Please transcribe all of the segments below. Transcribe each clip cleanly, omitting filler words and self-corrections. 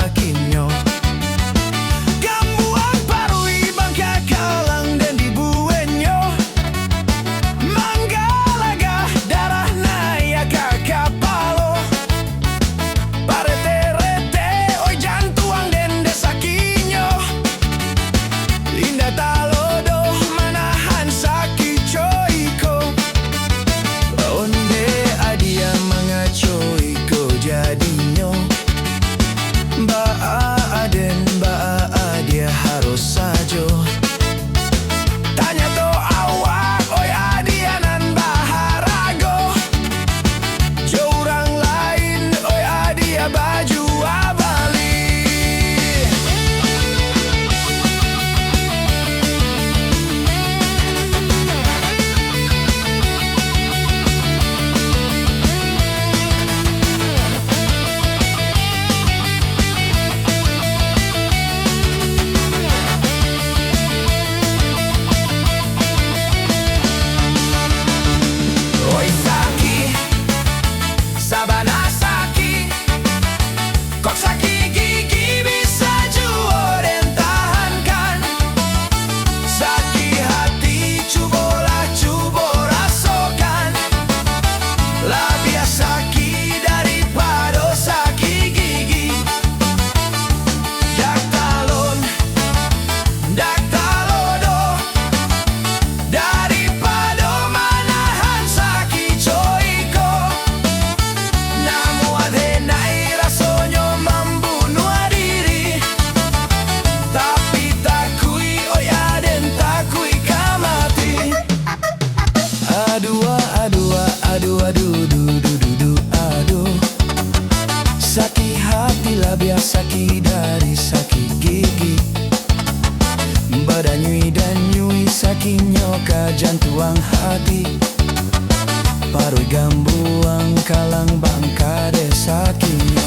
sakinyo. Gambuang parui bangka kalang dan dibuenyo. Manggalaga darah naya kakapalo. Parete-rete oi jantuang den desakinyo. Indah talodo manahan sakit coiko. Onde adia mga coiko jadinyo. Baa aden baa adia harus sajo. Tanya to awak oi adianan baharago. Jo orang lain oi adia baju abali. Oi saki, sabana saki, kok saki gigi bisa jual dan tahankan. Saki hati cubolah cubo rasokan. Lebih saki daripada saki gigi. Dak talon, dak talodo, daripada manahan sakit coiko. Namu adenai rasonyo membunuh diri. Tapi takui oi aden takui kamati. Adua adua adu adu du du du du adu. Sakit hati lah biasa sakit dari sakit gigi. Badanyui dan nyui sakinyo ka jantuang hati. Parui gambuang kalang bangka desakinyo.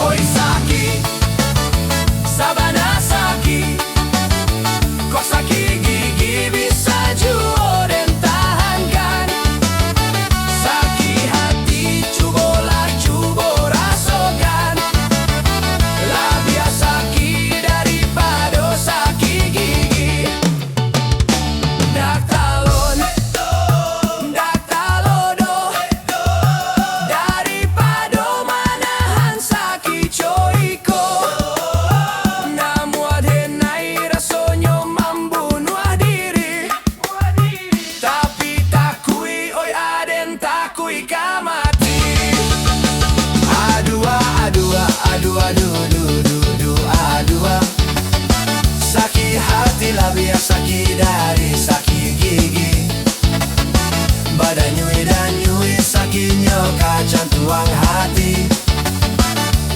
Oi saki, sabana saki, kok saki gigi bisa jual dan tahankan. Saki hati cubolah cubo rasokan. Lebih saki daripada saki gigi. Dak talon, dak talodo, daripada manahan sakit coiko. Namu adenai rasonyo membunuh diri. Tapi takui oi aden takui kamati. Adua adua adua du du du du adua. Sakit hati lah biar sakit dari sakit gigi. Badanyui dan nyui sakinyo ka jantuang hati.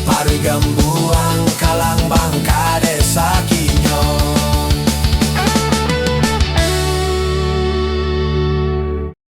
Parui gambu